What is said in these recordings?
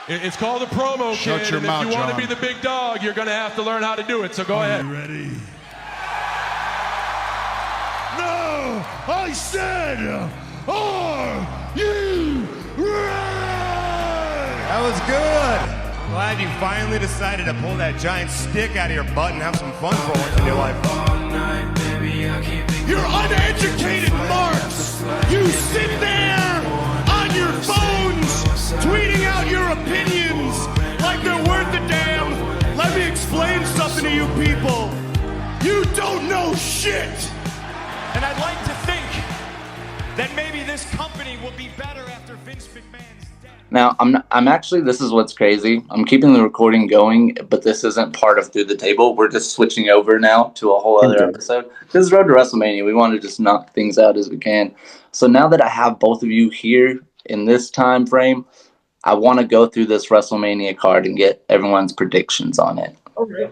It's called a promo, Shut kid, your and mouth, if you want to John. be the big dog, you're going to have to learn how to do it, so go ahead. You ready? No! I said, are you ready? That was good. I'm glad you finally decided to pull that giant stick out of your butt and have some fun for once in your life. You're uneducated marks! You sit there on your phones tweeting out your opinions like they're worth a damn. Let me explain something to you people. You don't know shit! And I'd like to think that maybe this company will be better after Vince McMahon's death. Now, I'm actually, this is what's crazy. I'm keeping the recording going, but this isn't part of Through the Table. We're just switching over now to a whole other episode. This is Road to WrestleMania. We want to just knock things out as we can. So now that I have both of you here in this time frame, I want to go through this WrestleMania card and get everyone's predictions on it. Okay.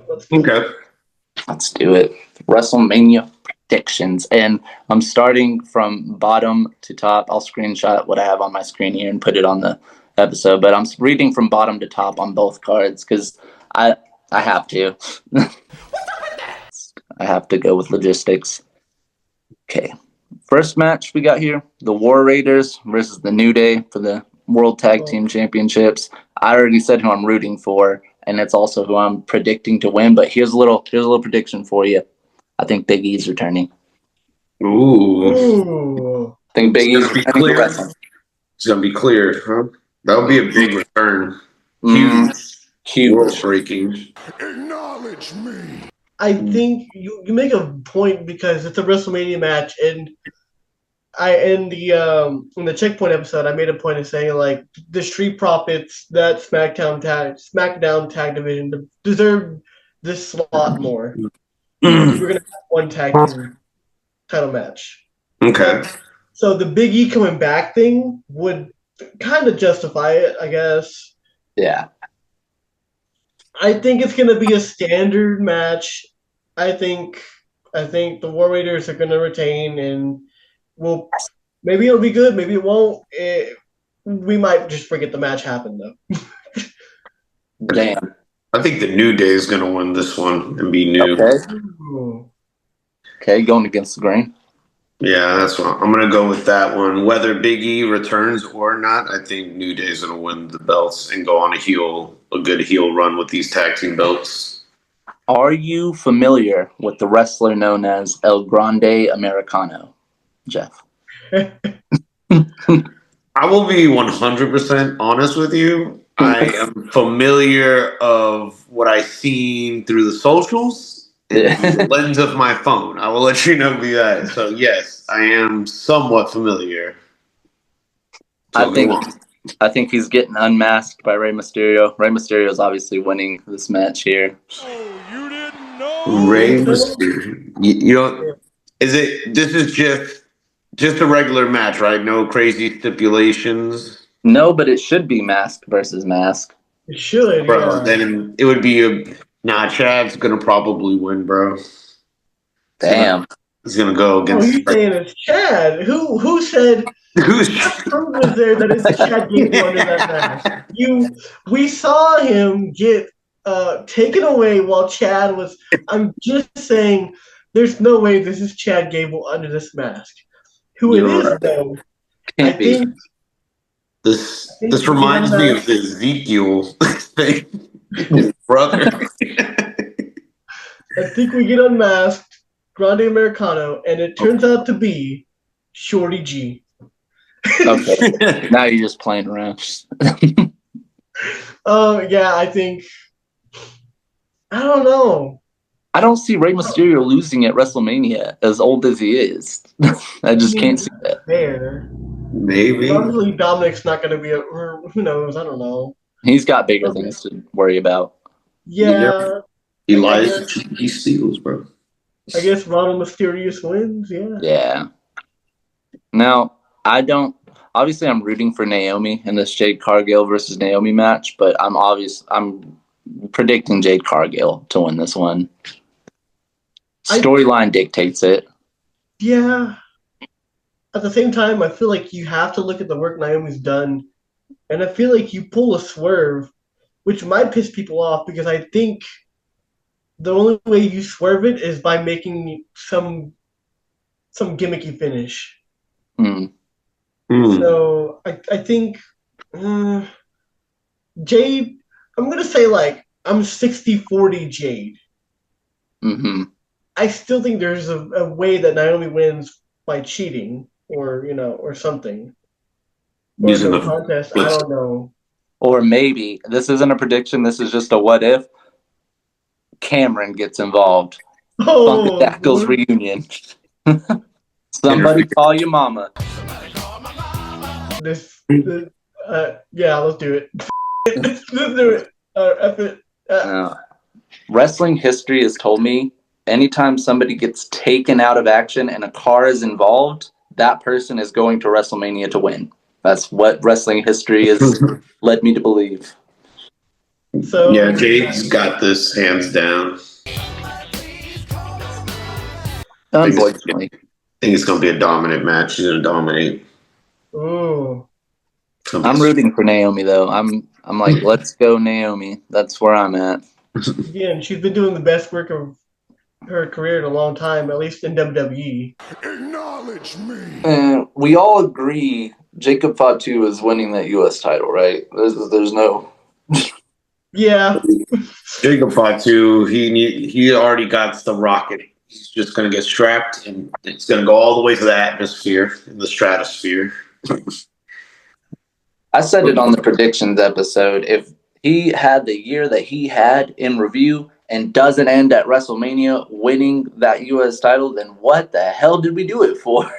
Let's do it. WrestleMania predictions. And I'm starting from bottom to top. I'll screenshot what I have on my screen here and put it on the episode. But I'm reading from bottom to top on both cards because I have to. I have to go with logistics. Okay. First match we got here, the War Raiders versus the New Day for the World Tag Team Championships. I already said who I'm rooting for, and it's also who I'm predicting to win. But here's a little prediction for you. I think Big E's returning. Ooh. I think Big E's returning. It's gonna be cleared, huh? That'll be a big return. Huge. World breaking. Acknowledge me. I think you make a point because it's a WrestleMania match, and in the Checkpoint episode, I made a point of saying like the Street Profits, that SmackDown tag division deserve this slot more. We're gonna have one tag team title match. Okay. So the Big E coming back thing would kind of justify it, I guess. Yeah. I think it's gonna be a standard match. I think the War Raiders are gonna retain, and maybe it'll be good, maybe it won't. We might just forget the match happened though. Damn. I think the New Day is gonna win this one and be new. Okay, going against the grain. Yeah, that's what I'm gonna go with that one. Whether Big E returns or not, I think New Day is gonna win the belts and go on a good heel run with these tag team belts. Are you familiar with the wrestler known as El Grande Americano, Jeff? I will be 100% honest with you. I am familiar of what I've seen through the socials and through the lens of my phone. I will let you know be that. So yes, I am somewhat familiar. I think he's getting unmasked by Rey Mysterio. Rey Mysterio is obviously winning this match here. Oh, you didn't know? Rey Mysterio. You know, this is just a regular match, right? No crazy stipulations. No, but it should be mask versus mask. It should, bro. Yeah. Then it would be Chad's gonna probably win, bro. Damn. He's gonna go against. Oh, you're saying it's Chad? Who said? What proof was there that it's Chad Gable under that mask? We saw him get taken away while Chad was. I'm just saying, there's no way this is Chad Gable under this mask. Who it is, though? I think. This reminds me of the Ezekiel thing. His brother. I think we get unmasked, Grande Americano, and it turns out to be Shorty G. Okay. Now you're just playing around. Yeah, I think. I don't know. I don't see Rey Mysterio losing at WrestleMania as old as he is. I just can't see that. Fair. Maybe. Probably Dominic's not going to be who knows? I don't know. He's got bigger things to worry about. Yeah. He lies. He steals, bro. I guess Ronald Mysterious wins. Yeah. Yeah. Now, obviously I'm rooting for Naomi in this Jade Cargill versus Naomi match, but I'm predicting Jade Cargill to win this one. Storyline dictates it. Yeah. At the same time, I feel like you have to look at the work Naomi's done And I feel like you pull a swerve, which might piss people off because I think the only way you swerve it is by making some gimmicky finish. Hmm. So I think Jade, I'm going to say like I'm 60-40 Jade. Mm-hmm. I still think there's a way that Naomi wins by cheating or, or something. Or Using no the contest. I don't know. Or maybe this isn't a prediction. This is just a what if. Cameron gets involved. Oh, Funkadackles reunion. Somebody call your mama. Yeah, let's do it. let's do it. F it. Wrestling history has told me anytime somebody gets taken out of action and a car is involved, that person is going to WrestleMania to win. That's what wrestling history has led me to believe. So yeah, Jade's got this hands down. Unfortunately. I think it's going to be a dominant match. She's going to dominate. Ooh. I'm rooting for Naomi though. I'm like, let's go Naomi. That's where I'm at. Again, she's been doing the best work of her career in a long time, at least in WWE. Acknowledge me. And we all agree Jacob Fatu is winning that U.S. title, right? There's no. Yeah. Jacob Fatu, he already got the rocket. He's just going to get strapped, and it's going to go all the way to the atmosphere, in the stratosphere. I said it on the predictions episode. If he had the year that he had in review and doesn't end at WrestleMania winning that U.S. title, then what the hell did we do it for?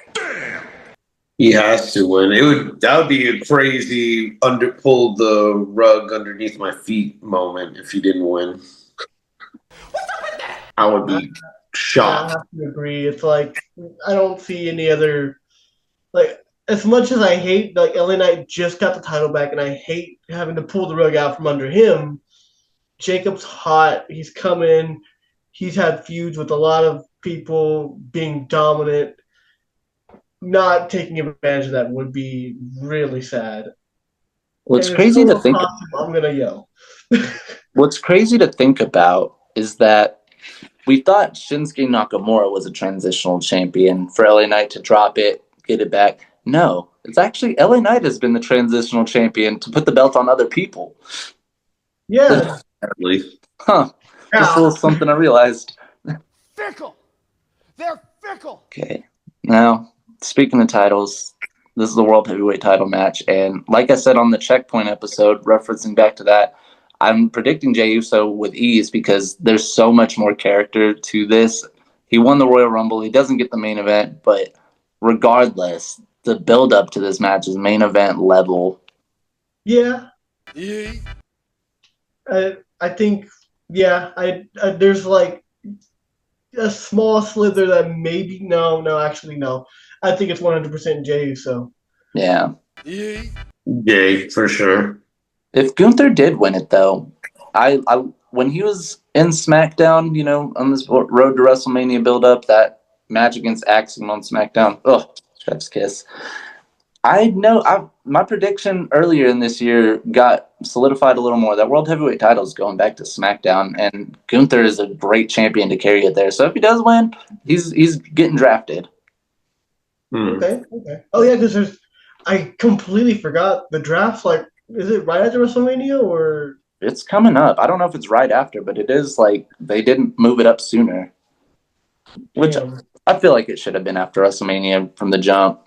He has to win. That would be a crazy pull the rug underneath my feet moment if he didn't win. What's up with that? I would be shocked. I have to agree. It's like I don't see any other like as much as I hate like LA Knight just got the title back and I hate having to pull the rug out from under him. Jacob's hot. He's coming. He's had feuds with a lot of people being dominant. Not taking advantage of that would be really sad. What's crazy to think. I'm gonna yell. What's crazy to think about is that we thought Shinsuke Nakamura was a transitional champion for LA Knight to drop it, get it back. No, it's actually LA Knight has been the transitional champion to put the belt on other people. Yeah. Huh. Just a little something I realized. Fickle. They're fickle. Okay. Now, speaking of titles, this is the World Heavyweight title match. And like I said on the Checkpoint episode, referencing back to that, I'm predicting Jey Uso with ease because there's so much more character to this. He won the Royal Rumble. He doesn't get the main event, but regardless, the build-up to this match is main event level. Yeah. I think, yeah, there's like a small slither that maybe, no, actually, no. I think it's 100% Jey Uso. Yeah. Jey, for sure. If Gunther did win it, though, I when he was in SmackDown, on this road to WrestleMania build-up, that match against Axiom on SmackDown, chef's kiss. My prediction earlier in this year got solidified a little more. That World Heavyweight title is going back to SmackDown, and Gunther is a great champion to carry it there. So if he does win, he's getting drafted. Okay. Oh yeah, because I completely forgot the draft's like, is it right after WrestleMania or? It's coming up. I don't know if it's right after, but it is like they didn't move it up sooner. Which I feel like it should have been after WrestleMania from the jump.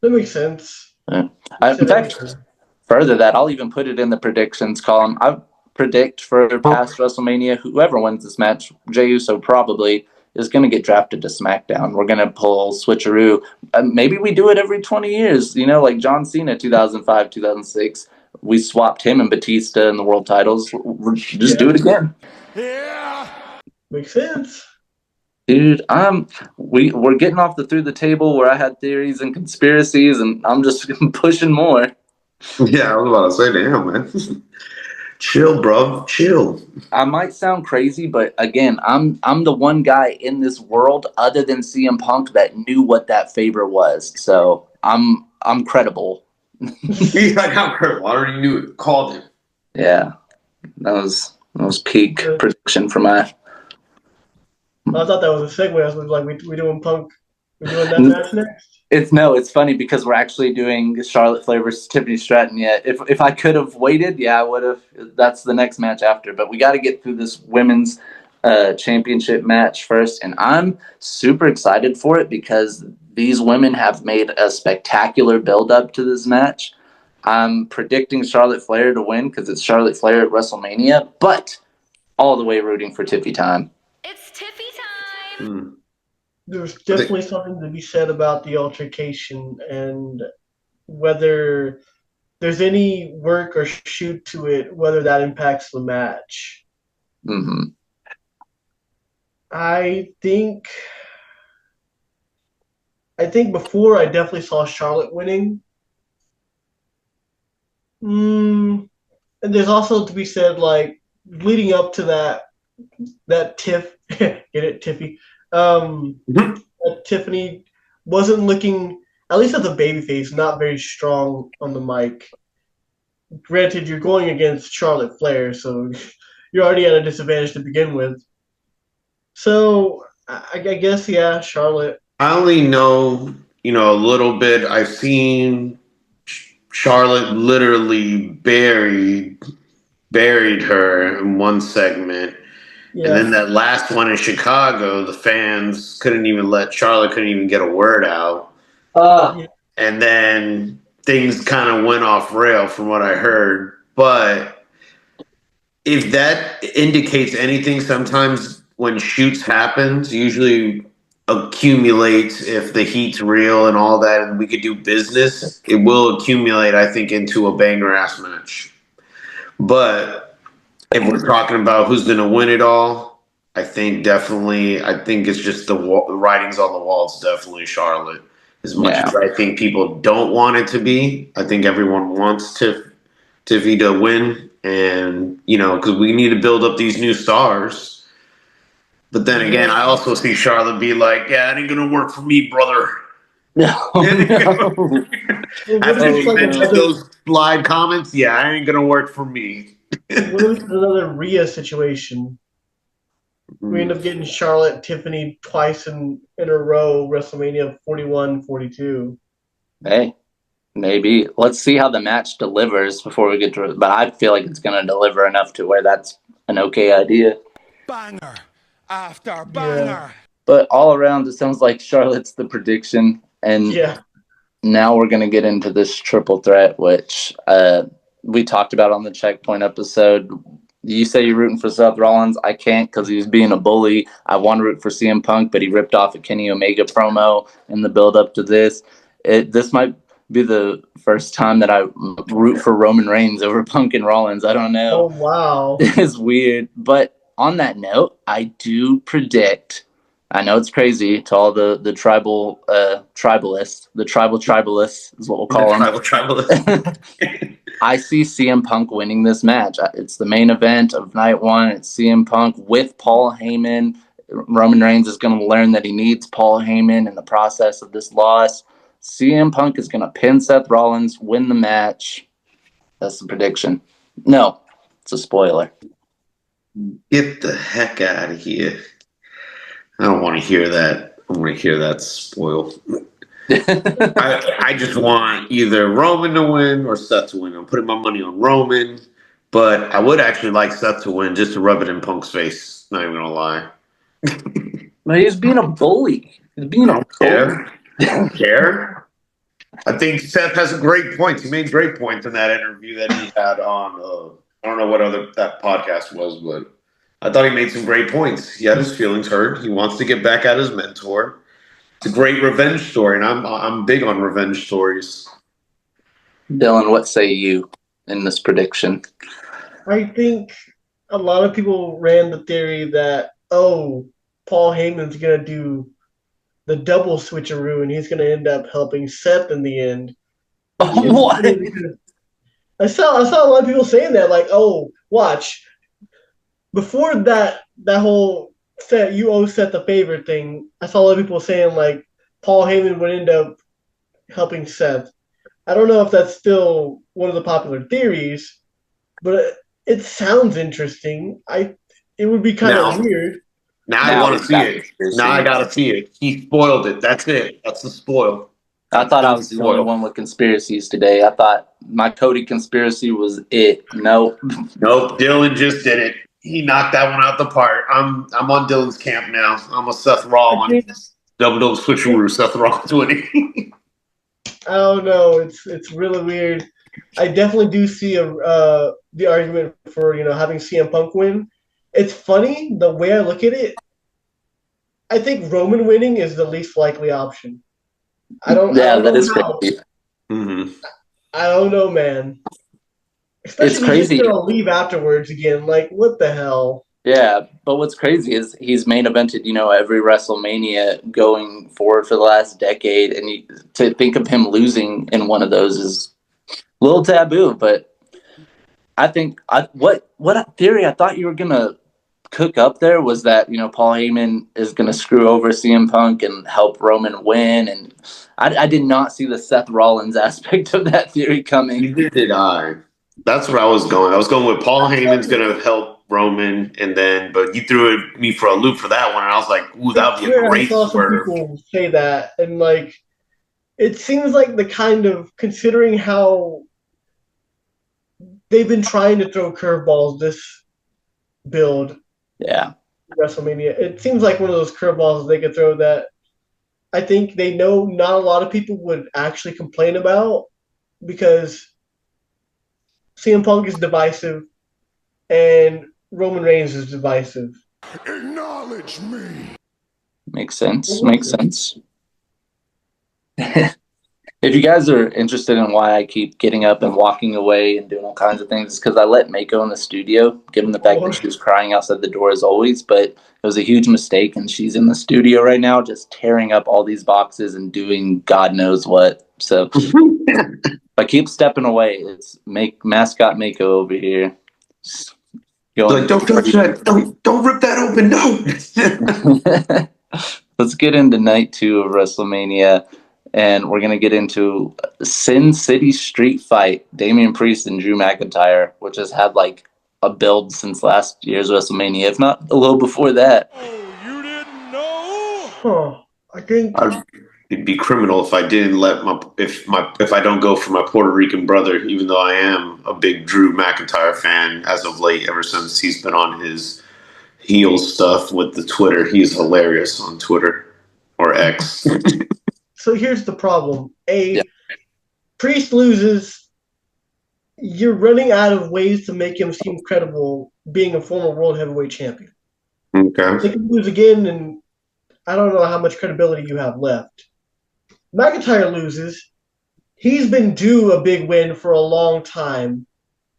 That makes sense. Yeah. In fact, further that, I'll even put it in the predictions column. I predict for past WrestleMania, whoever wins this match, Jey Uso probably is going to get drafted to SmackDown. We're going to pull switcheroo. Maybe we do it every 20 years, like John Cena 2005, 2006. We swapped him and Batista in the world titles. Do it again. Yeah. Makes sense. Dude, we're getting off through the table where I had theories and conspiracies, and I'm just pushing more. Yeah, I was about to say, damn, man. Chill, bro. Chill. I might sound crazy, but again, I'm the one guy in this world other than CM Punk that knew what that favor was. So I'm credible. He's like, how Kurt? I already knew it. Called him. Yeah, that was peak prediction for my. I thought that was a segue. I was like, we doing Punk? We doing that match next? It's funny because we're actually doing Charlotte Flair versus Tiffany Stratton. Yeah, if I could have waited, yeah, I would have. That's the next match after. But we got to get through this women's championship match first, and I'm super excited for it because these women have made a spectacular build up to this match. I'm predicting Charlotte Flair to win because it's Charlotte Flair at WrestleMania, but all the way rooting for Tiffy time. It's Tiffy time. There's definitely something to be said about the altercation and whether there's any work or shoot to it, whether that impacts the match. Mm-hmm. I think before I definitely saw Charlotte winning. And there's also to be said, like, leading up to that Tiff, get it, Tiffy? Tiffany wasn't looking, at least as a babyface, not very strong on the mic. Granted, you're going against Charlotte Flair, so you're already at a disadvantage to begin with. So I guess, yeah, Charlotte. I only know, a little bit. I've seen Charlotte literally buried her in one segment. Yeah. And then that last one in Chicago, the fans couldn't even get a word out. And then things kind of went off rail from what I heard. But if that indicates anything, sometimes when shoots happens, usually accumulates if the heat's real and all that, and we could do business, it will accumulate, I think, into a banger-ass match. But if we're talking about who's going to win it all, I think it's just the writings on the wall. It's definitely Charlotte. As much as I think people don't want it to be, I think everyone wants Tiffy to win. And, because we need to build up these new stars. But then again, I also see Charlotte be like, yeah, it ain't going to work for me, brother. No. After she mentioned those slide comments, yeah, it ain't going to work for me. What if it's another Rhea situation? We end up getting Charlotte, Tiffany twice in a row, WrestleMania 41, 42. Hey, maybe. Let's see how the match delivers before we get to it. But I feel like it's going to deliver enough to where that's an okay idea. Banger after banger. Yeah. But all around, it sounds like Charlotte's the prediction. And now we're going to get into this triple threat, which we talked about on the Checkpoint episode. You say you're rooting for Seth Rollins. I can't because he was being a bully. I want to root for CM Punk, but he ripped off a Kenny Omega promo in the build-up to this. This might be the first time that I root for Roman Reigns over Punk and Rollins. I don't know. Oh, wow. It's weird. But on that note, I do predict, I know it's crazy to all the tribal tribalists. The tribalists is what we'll call them. Tribalists. I see CM Punk winning this match. It's the main event of night one. It's CM Punk with Paul Heyman. Roman Reigns is going to learn that he needs Paul Heyman in the process of this loss. CM Punk is going to pin Seth Rollins, win the match. That's the prediction. No, it's a spoiler. Get the heck out of here. I don't want to hear that. I want to hear that spoil. I just want either Roman to win or Seth to win. I'm putting my money on Roman, but I would actually like Seth to win just to rub it in Punk's face. Not even gonna lie. But he's being a bully. He's being a bully. I don't care. I think Seth has great points. He made great points in that interview that he had on. I don't know what other that podcast was, but I thought he made some great points. He had his feelings hurt. He wants to get back at his mentor. It's a great revenge story, and I'm big on revenge stories. Dylan, what say you in this prediction? I think a lot of people ran the theory that, Paul Heyman's going to do the double switcheroo, and he's going to end up helping Seth in the end. What? I saw a lot of people saying that, like, watch. Before that whole you owe Seth the favor thing, I saw a lot of people saying, like, Paul Heyman would end up helping Seth. I don't know if that's still one of the popular theories, but it sounds interesting. It would be kind of Now, weird. now I Now want to we've see got it. Now I conspiracy. gotta see it. He spoiled it. That's it. That's the spoil. I That's thought I Dylan's was the only spoil. one with conspiracies today. I thought my Cody conspiracy was it. Nope. Nope, Dylan just did it. He knocked that one out the park. I'm on Dylan's camp now. I'm a Seth I think Rollins. Double switcheroo. Seth Rollins winning. I don't know. It's really weird. I definitely do see the argument for having CM Punk win. It's funny the way I look at it. I think Roman winning is the least likely option. I Yeah, don't that know is how. crazy. Mm-hmm. I don't know, man. It's Especially he's just crazy. gonna leave afterwards again. Like what the hell? Yeah, but what's crazy is he's main evented, every WrestleMania going forward for the last decade, and to think of him losing in one of those is a little taboo. But I think what theory I thought you were gonna cook up there was that Paul Heyman is gonna screw over CM Punk and help Roman win, and I did not see the Seth Rollins aspect of that theory coming. Neither did I. That's where I was going. I was going with Paul Heyman's going to help Roman, and then, but you threw me for a loop for that one, and I was like, ooh, I that would be a swear I great saw some swerve. people say that, and like it seems like the kind of considering how they've been trying to throw curveballs this build Yeah, WrestleMania. It seems like one of those curveballs they could throw that I think they know not a lot of people would actually complain about because CM Punk is divisive and Roman Reigns is divisive. Acknowledge me. makes sense. Makes sense. If you guys are interested in why I keep getting up and walking away and doing all kinds of things, it's because I let Mako in the studio, given the fact that she was crying outside the door as always. But it was a huge mistake, and she's in the studio right now, just tearing up all these boxes and doing God knows what. So if I keep stepping away, it's mascot Mako over here. Just going Like, don't touch that. Don't rip that open. No. Let's get into night 2 of WrestleMania, and we're going to get into Sin City Street Fight, Damian Priest and Drew McIntyre, which has had like a build since last year's WrestleMania, if not a little before that. Oh, you didn't know? Huh. I think It'd be criminal if I didn't let if I don't go for my Puerto Rican brother, even though I am a big Drew McIntyre fan as of late, ever since he's been on his heel stuff with the Twitter. He's hilarious on Twitter or X. so. Here's the problem: Yeah. Priest loses. You're running out of ways to make him seem credible, being a former world heavyweight champion. Okay. They can lose again, and I don't know how much credibility you have left. McIntyre loses. He's been due a big win for a long time.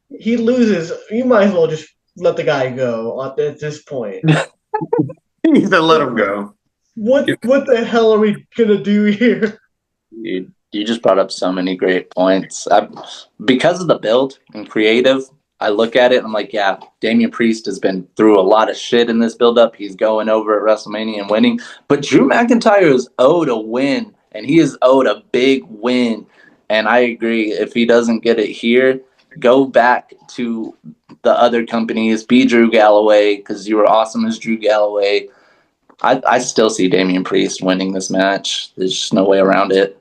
He loses. You might as well just let the guy go at this point. He's gonna let him go. What the hell are we gonna do here? You just brought up so many great points. Because of the build and creative, I look at it and I'm like, yeah, Damian Priest has been through a lot of shit in this build-up. He's going over at WrestleMania and winning. But Drew McIntyre is owed a win, and he is owed a big win. And I agree. If he doesn't get it here, go back to the other companies. Be Drew Galloway, because you were awesome as Drew Galloway. I still see Damian Priest winning this match. There's just no way around it.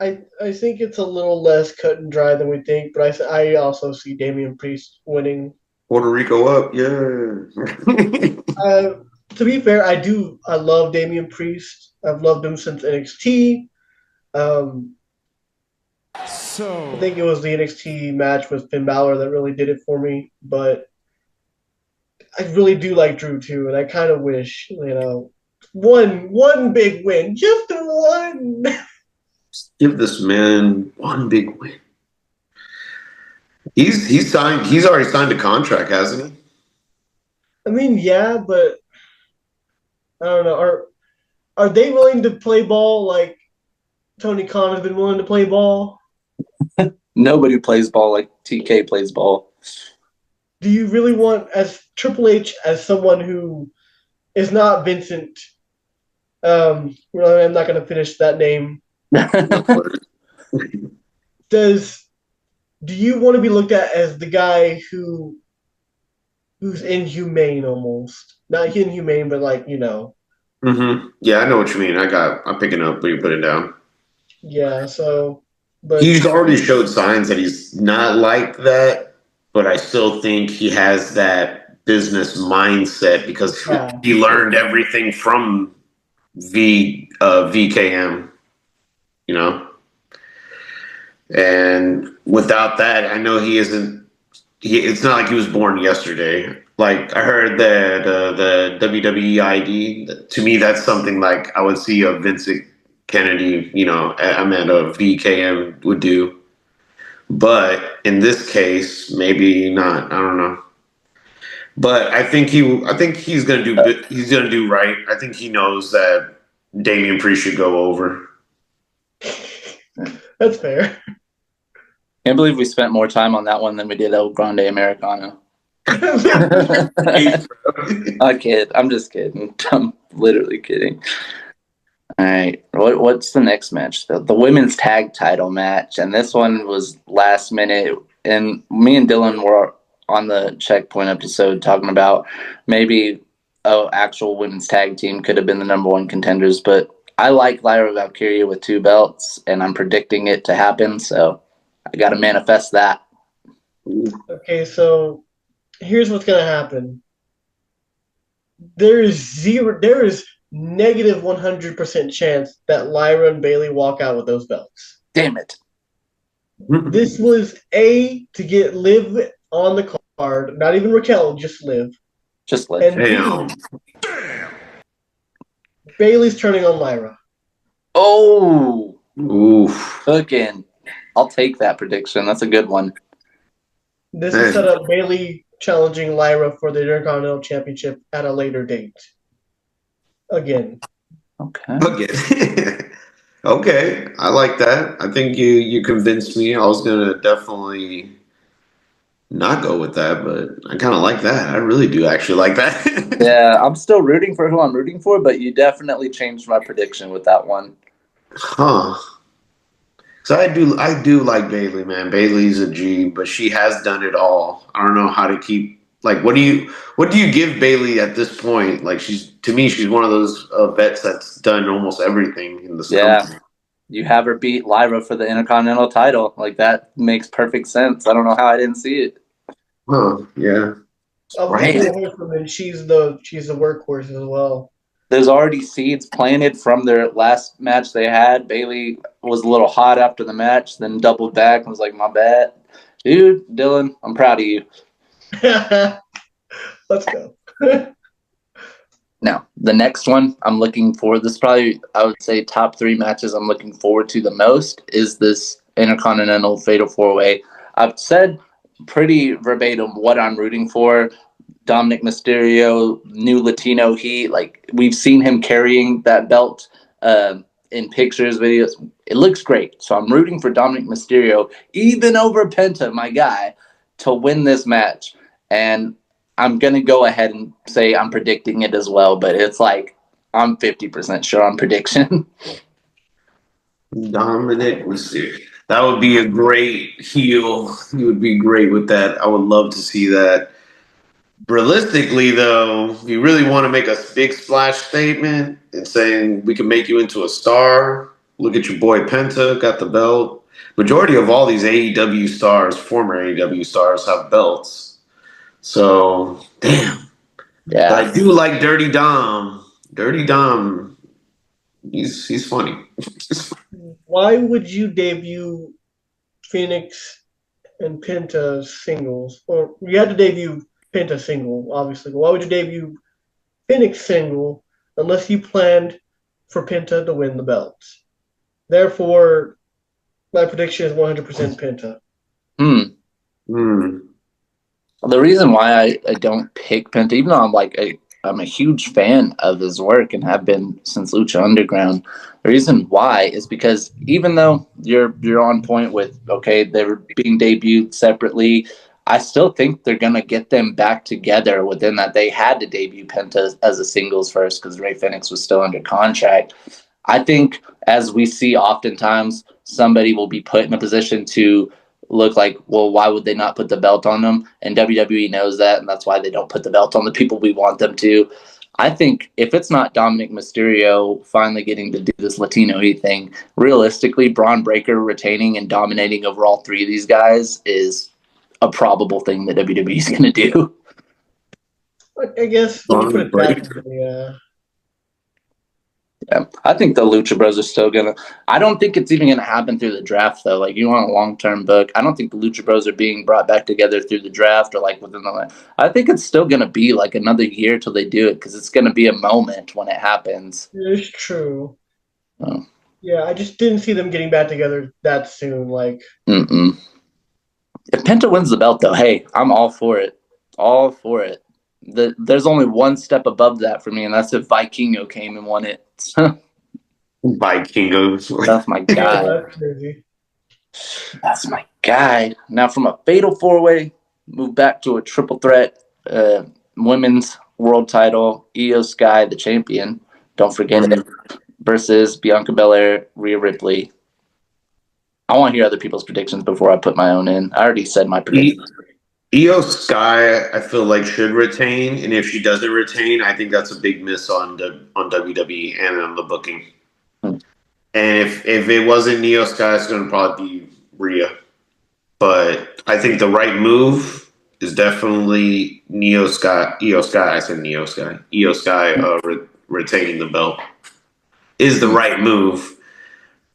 I think it's a little less cut and dry than we think, but I also see Damian Priest winning. Puerto Rico up, yeah. To be fair, I love Damian Priest. I've loved him since NXT. I think it was the NXT match with Finn Balor that really did it for me, but I really do like Drew too, and I kind of wish, one big win, just one. Give this man one big win. He's signed. He's already signed a contract, hasn't he? I mean, yeah, but I don't know. Are they willing to play ball like Tony Khan has been willing to play ball? Nobody plays ball like TK plays ball. Do you really want, as Triple H, as someone who is not Vincent? I'm not going to finish that name. do you want to be looked at as the guy who's inhumane almost? Not inhumane, but like, Mm-hmm. Yeah, I know what you mean. I'm picking up what you put it down. Yeah, so but He's already showed signs that he's not like that, but I still think he has that business mindset because yeah. he learned everything from VKM, you know. And without that, I know he isn't. It's not like he was born yesterday. Like I heard that the WWE ID. To me, that's something like I would see a Vincent Kennedy. I meant a VKM would do. But in this case, maybe not. I don't know. But I think he's gonna do. He's gonna do right. I think he knows that Damian Priest should go over. That's fair. Can't believe we spent more time on that one than we did El Grande Americano. I kid. I'm just kidding. I'm literally kidding. All right. What's the next match? The women's tag title match. And this one was last minute. And me and Dylan were on the Checkpoint episode talking about maybe an actual women's tag team could have been the number one contenders. But I like Lyra Valkyria with 2 belts, and I'm predicting it to happen. So I got to manifest that. Okay, so here's what's going to happen. There is negative 100% chance that Lyra and Bayley walk out with those belts. Damn it. This was to get Liv on the card, not even Raquel, just Liv. Just Liv. And Bayley's turning on Lyra. Oh. Oof. Cooking. I'll take that prediction. That's a good one. This is set up Bayley challenging Lyra for the Intercontinental Championship at a later date. Again. Okay. Okay. I like that. I think you convinced me. I was gonna definitely not go with that, but I kind of like that. I really do actually like that. Yeah, I'm still rooting for who I'm rooting for, but you definitely changed my prediction with that one. Huh. So I do like Bayley, man. Bayley's a G, but she has done it all. I don't know how to keep what do you give Bayley at this point? Like she's one of those vets that's done almost everything in the company. You have her beat Lyra for the Intercontinental title. Like that makes perfect sense. I don't know how I didn't see it. Huh? Yeah. And she's the workhorse as well. There's already seeds planted from their last match they had. Bayley was a little hot after the match, then doubled back and was like, "My bad, dude." Dylan, I'm proud of you. Let's go. Now, the next one I'm looking for, this is probably, I would say, top 3 matches I'm looking forward to the most is this Intercontinental Fatal 4-Way. I've said pretty verbatim what I'm rooting for. Dominic Mysterio, new Latino heat. Like, we've seen him carrying that belt in pictures, videos. It looks great. So I'm rooting for Dominic Mysterio, even over Penta, my guy, to win this match. And I'm going to go ahead and say I'm predicting it as well, but it's like I'm 50% sure on prediction. Dominic Mysterio. That would be a great heel. He would be great with that. I would love to see that. Realistically, though, if you really want to make a big splash statement and saying we can make you into a star, look at your boy Penta, got the belt. Majority of all these AEW stars, former AEW stars, have belts. So, damn. Yeah. But I do like Dirty Dom. Dirty Dom, he's funny. Why would you debut Phoenix and Penta singles? Or you had to debut Penta single, obviously. But why would you debut Phoenix single unless you planned for Penta to win the belts? Therefore, my prediction is 100% Penta. The reason why I don't pick Penta, even though I'm a huge fan of his work and have been since Lucha Underground, the reason why is because even though you're on point with, okay, they're being debuted separately, I still think they're going to get them back together within that. They had to debut Penta as a singles first because Rey Fenix was still under contract. I think, as we see oftentimes, somebody will be put in a position to look like, well, why would they not put the belt on them? And WWE knows that, and that's why they don't put the belt on the people we want them to. I think if it's not Dominic Mysterio finally getting to do this Latino thing, realistically, Braun Breaker retaining and dominating over all three of these guys is a probable thing that WWE is going to do. I guess when you put it that way, Yeah, I think the Lucha Bros are still going to... I don't think it's even going to happen through the draft, though. Like, you want a long-term book. I don't think the Lucha Bros are being brought back together through the draft or, like, within the... I think it's still going to be, like, another year till they do it because it's going to be a moment when it happens. it's true. Oh. Yeah, I just didn't see them getting back together that soon. Like, Mm-mm. If Penta wins the belt, though, hey, I'm all for it. All for it. There's only one step above that for me, and that's if Vikingo came and won it. Vikingos. That's my guy. that's crazy. That's my guy. Now, from a fatal four-way, move back to a triple threat women's world title. Io Sky, the champion, don't forget it, versus Bianca Belair, Rhea Ripley. I want to hear other people's predictions before I put my own in. I already said my predictions. Io Sky, I feel like should retain, and if she doesn't retain, I think that's a big miss on WWE and on the booking. And if it wasn't Io Sky, it's going to probably be Rhea. But I think the right move is definitely Io Sky. I said Io Sky retaining the belt is the right move.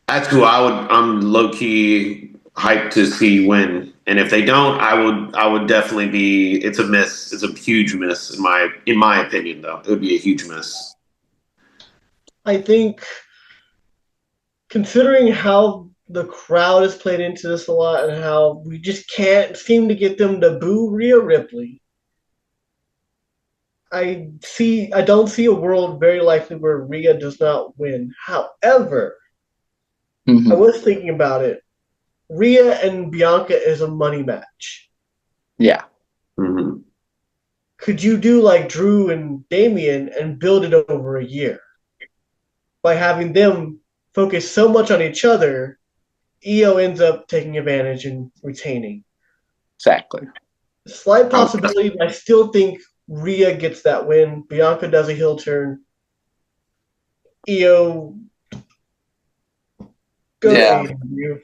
That's who I'm low key hyped to see win. And if they don't, I would definitely be. It's a miss. It's a huge miss in my opinion. Though it would be a huge miss. I think, considering how the crowd has played into this a lot and how we just can't seem to get them to boo Rhea Ripley, I don't see a world very likely where Rhea does not win. However, I was thinking about it. Rhea and Bianca is a money match. Yeah. Mm-hmm. Could you do like Drew and Damian and build it over a year? By having them focus so much on each other, Io ends up taking advantage and retaining. Exactly. Slight possibility, but I still think Rhea gets that win. Bianca does a heel turn. Io goes AEW.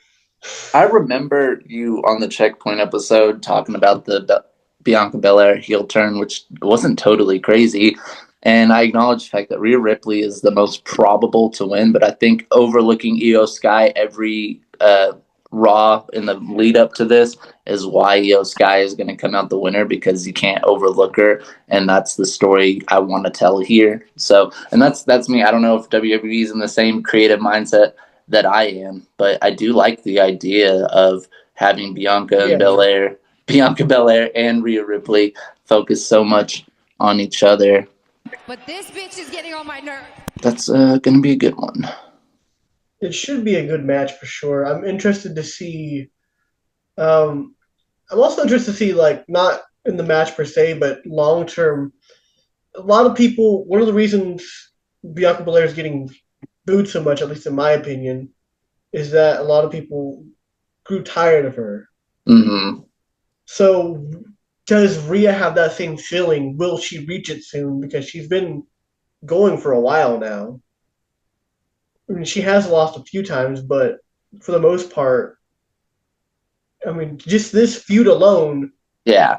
I remember you on the Checkpoint episode talking about the Bianca Belair heel turn, which wasn't totally crazy. And I acknowledge the fact that Rhea Ripley is the most probable to win, but I think overlooking Io Sky every Raw in the lead up to this is why Io Sky is going to come out the winner, because you can't overlook her, and that's the story I want to tell here. So, and that's me. I don't know if WWE is in the same creative mindset that I am, but I do like the idea of having Bianca Belair and Rhea Ripley focus so much on each other. But this bitch is getting on my nerve. That's going to be a good one. It should be a good match for sure. I'm interested to see. I'm also interested to see, like, not in the match per se, but long term. A lot of people. One of the reasons Bianca Belair is getting booed so much, at least in my opinion, is that a lot of people grew tired of her. Mm-hmm. So, does Rhea have that same feeling? Will she reach it soon? Because she's been going for a while now. I mean, she has lost a few times, but for the most part, I mean, just this feud alone. Yeah.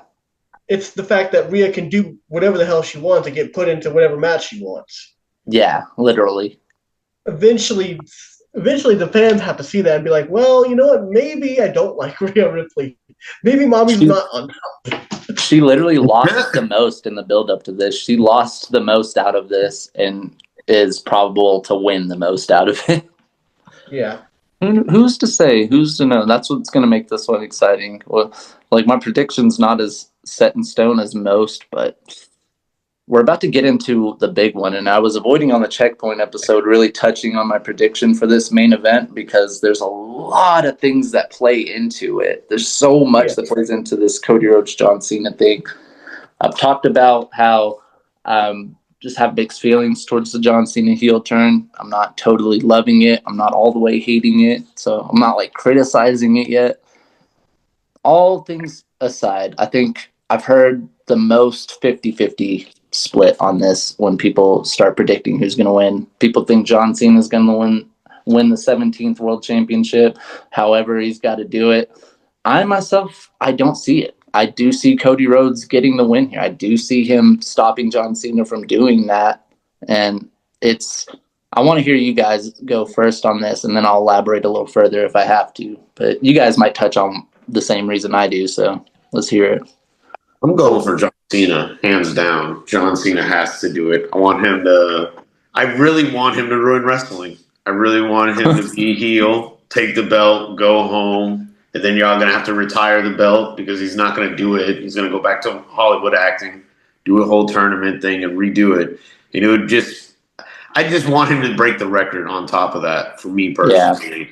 It's the fact that Rhea can do whatever the hell she wants and get put into whatever match she wants. Yeah, literally. Eventually the fans have to see that and be like, well, you know what? Maybe I don't like Rhea Ripley. Maybe Mommy's not on top. She literally lost the most in the build-up to this. She lost the most out of this and is probable to win the most out of it. Yeah. Who's to say? Who's to know? That's what's going to make this one exciting. Well, like, my prediction's not as set in stone as most, but we're about to get into the big one, and I was avoiding on the Checkpoint episode really touching on my prediction for this main event because there's a lot of things that play into it. There's so much that plays into this Cody Rhodes John Cena thing. I've talked about how just have mixed feelings towards the John Cena heel turn. I'm not totally loving it. I'm not all the way hating it. So I'm not like criticizing it yet. All things aside, I think I've heard the most 50-50 split on this when people start predicting who's going to win. People think John Cena is going to win the 17th World Championship. However, he's got to do it. I myself, I don't see it. I do see Cody Rhodes getting the win here. I do see him stopping John Cena from doing that. And I want to hear you guys go first on this, and then I'll elaborate a little further if I have to. But you guys might touch on the same reason I do, so let's hear it. I'm going for John Cena, hands down. John Cena has to do it. I really want him to ruin wrestling. I really want him to be heel, take the belt, go home, and then y'all going to have to retire the belt because he's not going to do it. He's going to go back to Hollywood acting, do a whole tournament thing, and redo it. You know, I just want him to break the record on top of that, for me personally. Yeah.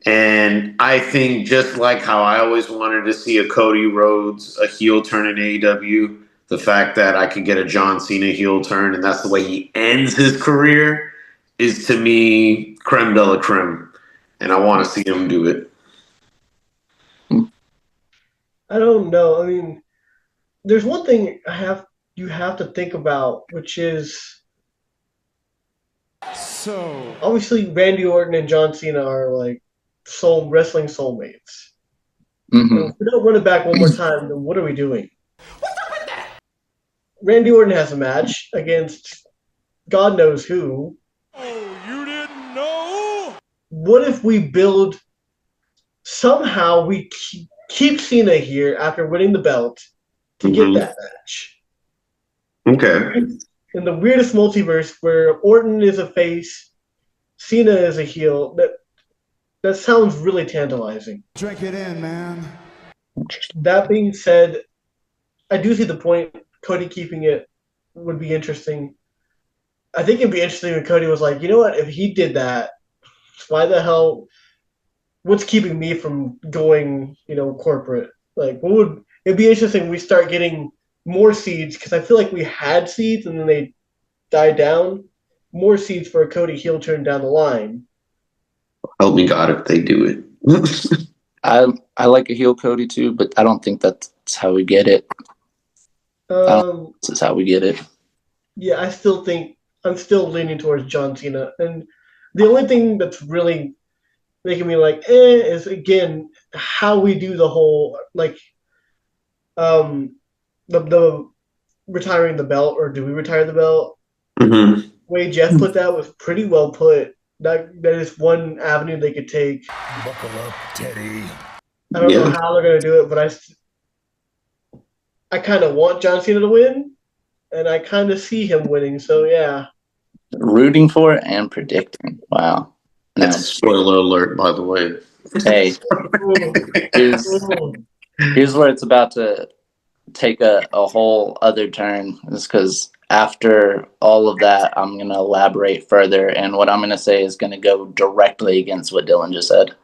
And I think just like how I always wanted to see a Cody Rhodes, a heel turn in AEW, the fact that I could get a John Cena heel turn and that's the way he ends his career is, to me, creme de la creme. And I want to see him do it. I don't know. I mean, there's one thing you have to think about, which is obviously Randy Orton and John Cena are like wrestling soulmates. Mm-hmm. If we don't run it back one more time, then what are we doing? What's up with that? Randy Orton has a match against God knows who. Oh, you didn't know? What if we somehow we keep Cena here after winning the belt to get that match? Okay. In the weirdest multiverse where Orton is a face, Cena is a heel, that sounds really tantalizing. Drink it in, man. That being said, I do see the point. Cody keeping it would be interesting. I think it'd be interesting if Cody was like, you know what, if he did that, why the hell, what's keeping me from going, corporate? Like, it'd be interesting if we start getting more seeds, because I feel like we had seeds and then they died down. More seeds for a Cody heel turn down the line. Help me God if they do it. I like a heel Cody too, but I don't think that's how we get it. This is how we get it. Yeah, I still think I'm still leaning towards John Cena, and the only thing that's really making me like is again how we do the whole the retiring the belt, or do we retire the belt? Mm-hmm. The way Jeff put that was pretty well put. That is one avenue they could take. Buckle up, Teddy. I don't know how they're gonna do it, but I kind of want John Cena to win, and I kind of see him winning. So yeah, rooting for it and predicting. Wow, that's a spoiler alert, by the way. Hey, here's where it's about to take a whole other turn. Is because after all of that, I'm going to elaborate further, and what I'm going to say is going to go directly against what Dylan just said.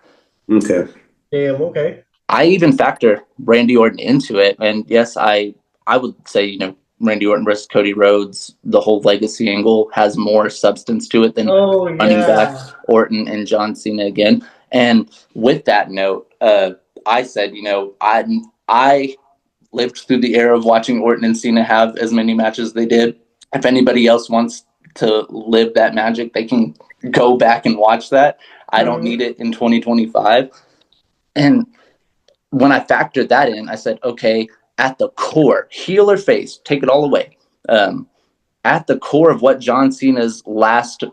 Okay. Damn. Okay. I even factor Randy Orton into it, and yes, I would say Randy Orton versus Cody Rhodes, the whole legacy angle has more substance to it than running back Orton and John Cena again. And with that note, I said, I lived through the era of watching Orton and Cena have as many matches as they did. If anybody else wants to live that magic, they can go back and watch that. I don't need it in 2025. And when I factored that in, I said, okay, at the core, heel or face, take it all away. At the core of what John Cena's last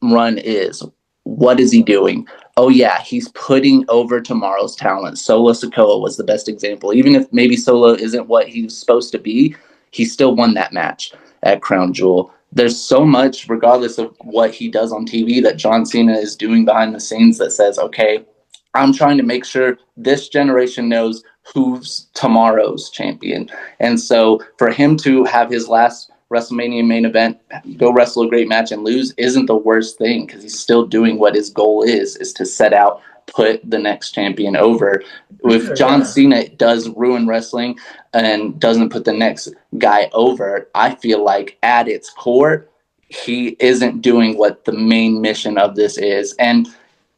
run is, what is he doing? Oh, yeah, he's putting over tomorrow's talent. Solo Sikoa was the best example. Even if maybe Solo isn't what he's supposed to be, he still won that match at Crown Jewel. There's so much, regardless of what he does on TV, that John Cena is doing behind the scenes that says, okay, I'm trying to make sure this generation knows who's tomorrow's champion. And so for him to have his last WrestleMania main event, go wrestle a great match and lose isn't the worst thing, because he's still doing what his goal is to set out put the next champion over. If John Cena does ruin wrestling and doesn't put the next guy over, I feel like at its core, he isn't doing what the main mission of this is. And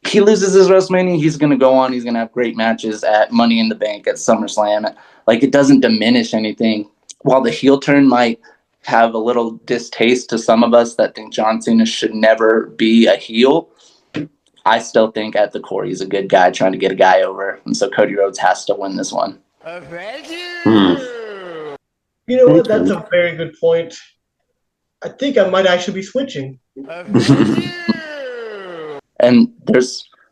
he loses his WrestleMania, he's going to go on, he's going to have great matches at Money in the Bank, at SummerSlam. Like, it doesn't diminish anything. While the heel turn might have a little distaste to some of us that think John Cena should never be a heel, I still think at the core he's a good guy trying to get a guy over. And so Cody Rhodes has to win this one. You know what? That's a very good point. I think I might actually be switching. And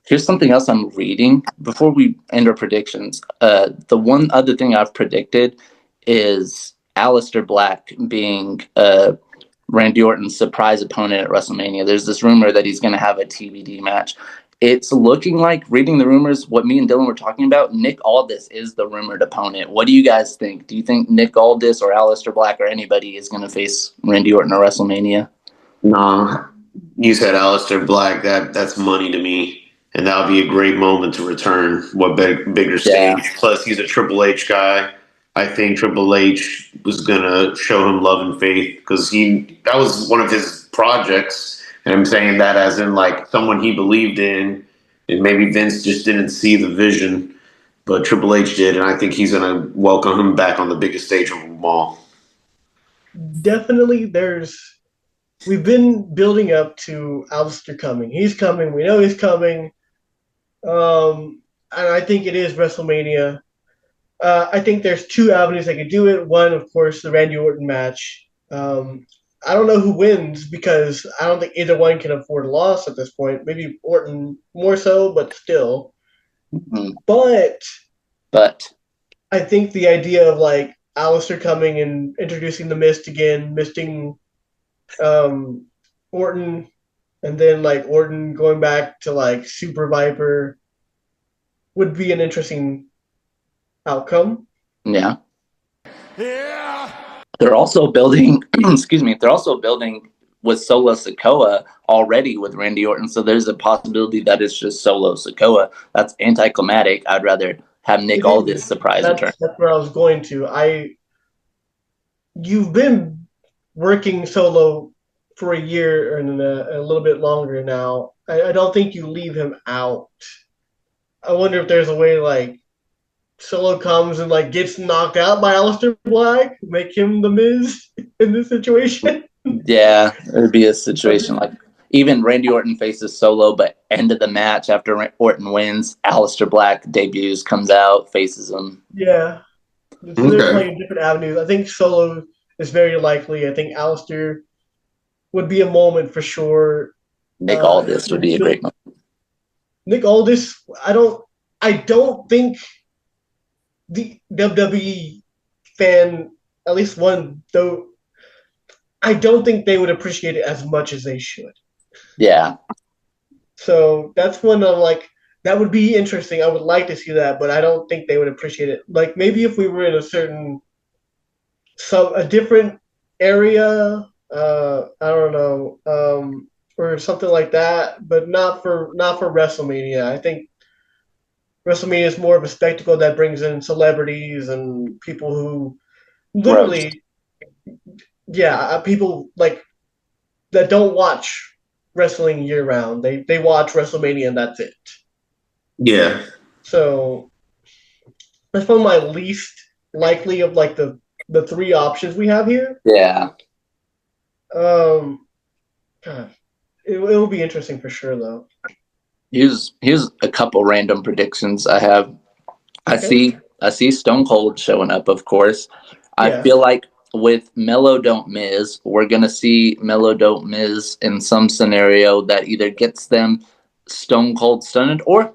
here's something else I'm reading before we end our predictions. The one other thing I've predicted is Aleister Black being Randy Orton's surprise opponent at WrestleMania. There's this rumor that he's going to have a TBD match. It's looking like, reading the rumors, what me and Dylan were talking about, Nick Aldis is the rumored opponent. What do you guys think? Do you think Nick Aldis or Aleister Black or anybody is going to face Randy Orton at WrestleMania? Nah, you said Aleister Black. That's money to me, and that would be a great moment to return. What bigger stage? Yeah. Plus, he's a Triple H guy. I think Triple H was gonna show him love and faith because that was one of his projects, and I'm saying that as in like someone he believed in, and maybe Vince just didn't see the vision, but Triple H did, and I think he's gonna welcome him back on the biggest stage of them all. Definitely, we've been building up to Aleister coming. He's coming. We know he's coming. And I think it is WrestleMania. I think there's two avenues they could do it. One, of course, the Randy Orton match. I don't know who wins because I don't think either one can afford a loss at this point. Maybe Orton more so, but still. Mm-hmm. But I think the idea of like Aleister coming and introducing the Mist again, misting Orton, and then like Orton going back to like Super Viper would be an interesting outcome. Yeah. They're also building they're also building with Solo Sikoa already with Randy Orton, so there's a possibility that it's just Solo Sikoa. That's anticlimactic. I'd rather have Nick Aldis surprise return. That's where I was going to. You've been working Solo for a year and a little bit longer now. I don't think you leave him out. I wonder if there's a way like Solo comes and like gets knocked out by Aleister Black, make him the Miz in this situation. Yeah, it would be a situation like even Randy Orton faces Solo, but end of the match after Orton wins, Aleister Black debuts, comes out, faces him. Yeah, so they're playing different avenues. I think Solo is very likely. I think Aleister would be a moment for sure. Nick Aldis would be a great moment. Nick Aldis, I don't think the WWE fan, at least one, though, I don't think they would appreciate it as much as they should. Yeah. So that's one I'm like, that would be interesting. I would like to see that, but I don't think they would appreciate it. Like maybe if we were in a different area, I don't know, or something like that, but not for WrestleMania. I think WrestleMania is more of a spectacle that brings in celebrities and people who literally, people like that don't watch wrestling year round. They watch WrestleMania and that's it. Yeah. So that's probably my least likely of like the three options we have here. Yeah. God, it will be interesting for sure though. Here's a couple random predictions I have. Okay. I see Stone Cold showing up, of course. I feel like with Mello Don't Miz, we're gonna see Mello Don't Miz in some scenario that either gets them Stone Cold stunned, or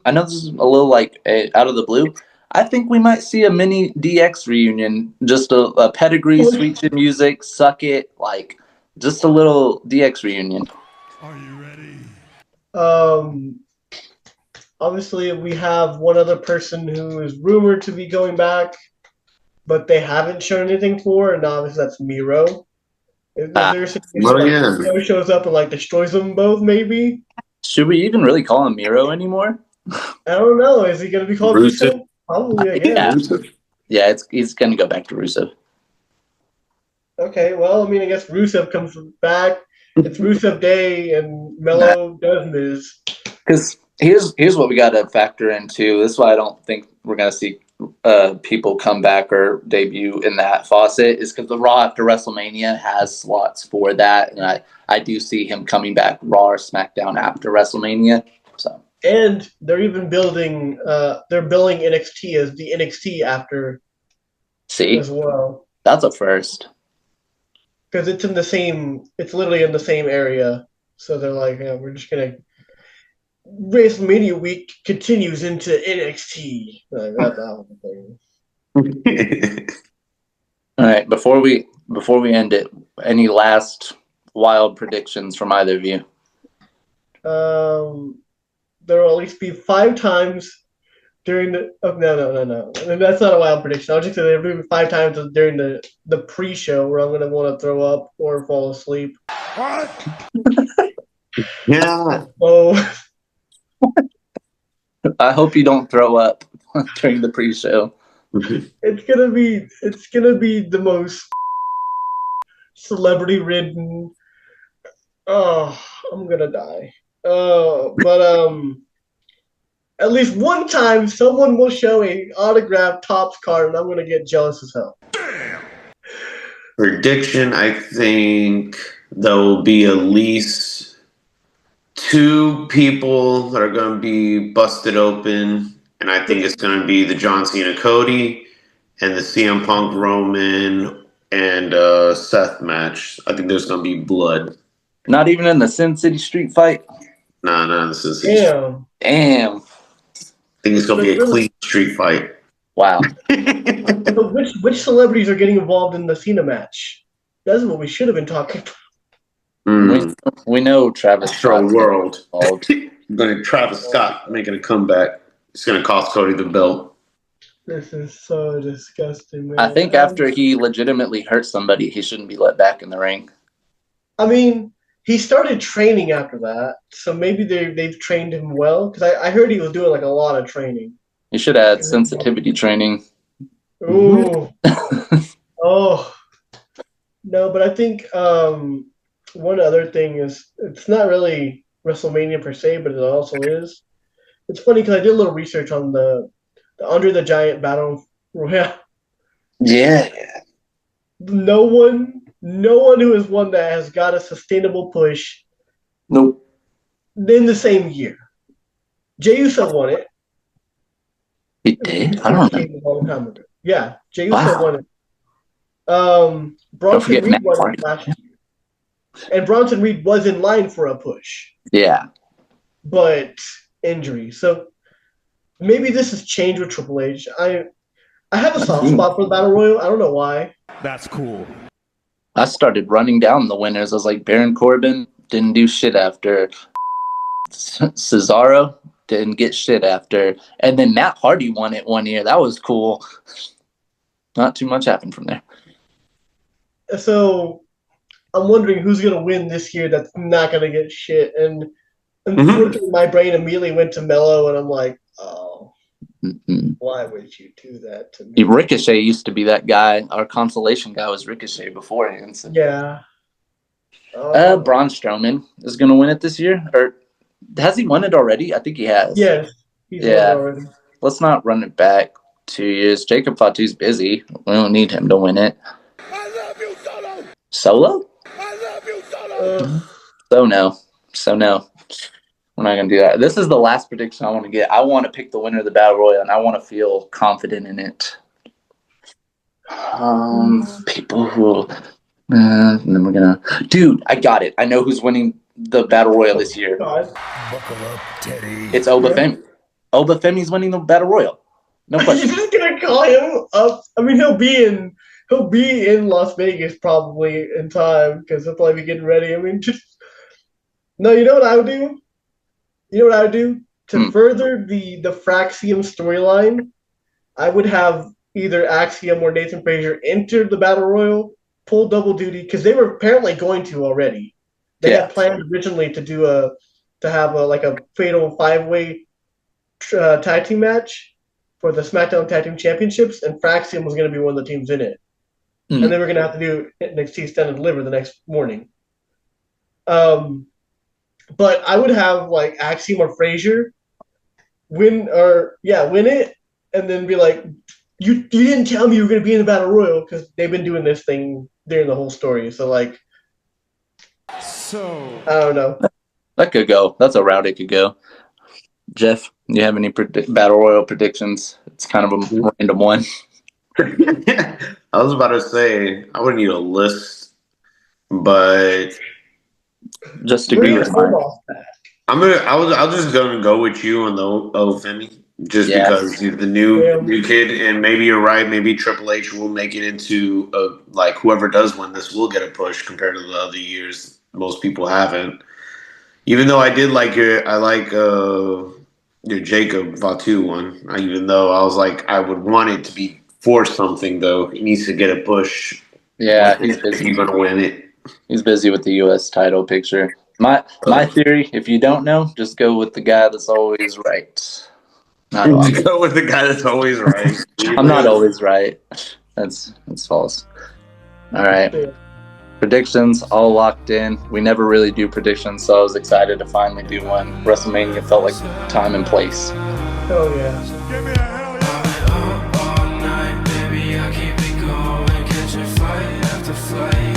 I know this is a little like out of the blue. I think we might see a mini DX reunion, just a pedigree, sweet chin music, suck it, like just a little DX reunion. Are you ready? Obviously, we have one other person who is rumored to be going back, but they haven't shown anything for, and obviously that's Miro. Is there a situation Miro shows up and like destroys them both? Maybe. Should we even really call him Miro anymore? I don't know. Is he going to be called Rusev? Probably, I guess. Yeah, he's going to go back to Rusev. Okay, well, I mean, I guess Rusev comes back. It's Rusev Day, and Melo does Miz. Because here's what we got to factor in too. This is why I don't think we're going to see people come back or debut in that faucet. Is because the Raw after WrestleMania has slots for that, and I do see him coming back Raw or SmackDown after WrestleMania. So. And they're even building. They're billing NXT as the NXT after. See, as well. That's a first. Because it's in the same. It's literally in the same area. So they're like, yeah, we're just gonna. WrestleMania week continues into NXT. Like, that's the thing. All right, before we end it, any last wild predictions from either of you? There will at least be 5 times during the. Oh, no. That's not a wild prediction. I'll just say there will be 5 times during the pre-show where I'm going to want to throw up or fall asleep. What? Yeah. Oh. I hope you don't throw up during the pre-show. It's gonna be the most celebrity-ridden. Oh, I'm gonna die. But at least one time someone will show a autographed Topps card, and I'm gonna get jealous as hell. Prediction: I think there will be at least 2 people that are going to be busted open, and I think it's going to be the John Cena Cody and the CM Punk Roman and Seth match. I think there's going to be blood. Not even in the Sin City Street fight? Nah, this is Damn. I think it's going to be a clean street fight. Wow. So which celebrities are getting involved in the Cena match? That's what we should have been talking about. We know Travis Scott. World. Travis Scott making a comeback. It's going to cost Cody the belt. This is so disgusting, man. I think after he legitimately hurt somebody, he shouldn't be let back in the ring. I mean, he started training after that, so maybe they've trained him well. Because I heard he was doing like a lot of training. He should have had sensitivity training. Ooh. Oh. No, but I think one other thing is, it's not really WrestleMania per se, but it also is. It's funny because I did a little research on the Under the Giant Battle Royale. Yeah. No one who has won that has got a sustainable push. Nope. In the same year. Jey Uso won it. He did? I don't know. A long time ago. Yeah, Jey Uso won it. Bronson Reed won it last year. And Bronson Reed was in line for a push. Yeah. But injury. So maybe this has changed with Triple H. I have a soft spot for the Battle Royal. I don't know why. That's cool. I started running down the winners. I was like, Baron Corbin didn't do shit after. Cesaro didn't get shit after. And then Matt Hardy won it one year. That was cool. Not too much happened from there. So I'm wondering who's going to win this year that's not going to get shit. And unfortunately, my brain immediately went to Melo, and I'm like, oh, why would you do that to me? Ricochet used to be that guy. Our consolation guy was Ricochet beforehand. So. Yeah. Braun Strowman is going to win it this year. Or has he won it already? I think he has. Yes. He's won it already. Let's not run it back 2 years. Jacob Fatu's busy. We don't need him to win it. I love you, Solo! Solo? I love you, Solo! So no. We're not going to do that. This is the last prediction I want to get. I want to pick the winner of the Battle Royal, and I want to feel confident in it. People who... and then we're going to... Dude, I got it. I know who's winning the Battle Royal this year. Buckle up, Teddy. It's Oba Femi. Oba Femi's winning the Battle Royal. No question. You're just going to call him up? I mean, he'll be in Las Vegas probably in time, because he'll probably be getting ready. I mean, just... No, you know what I would do? To further the Fraxium storyline, I would have either Axiom or Nathan Frazier enter the Battle Royal, pull double duty, because they were apparently going to already. They had planned originally to have a fatal 5-way tag team match for the SmackDown Tag Team Championships, and Fraxium was going to be one of the teams in it. And then we're going to have to do NXT Stand and Deliver the next morning. But I would have like Axiom or Frazier win it, and then be like, you didn't tell me you were going to be in the Battle Royal, because they've been doing this thing during the whole story. So like, I don't know. That could go. That's a route it could go. Jeff, you have any Battle Royal predictions? It's kind of a random one. I was about to say I wouldn't need a list, but just agree with mine. I'll just go with you on the Femi, just because he's the new kid, and maybe you're right. Maybe Triple H will make it into like whoever does win this will get a push compared to the other years. Most people haven't. Even though I did like your Jacob Fatu one, even though I was like I would want it to be for something though. He needs to get a push. Yeah, he's busy. He's gonna win it. He's busy with the U.S. title picture. My theory, if you don't know, just go with the guy that's always right. Go with the guy that's always right. I'm not always right. That's false. All right. Predictions all locked in. We never really do predictions, so I was excited to finally do one. WrestleMania felt like time and place. Oh yeah. Give me a hell yeah. All night, baby, I keep it going, catching fight after fight.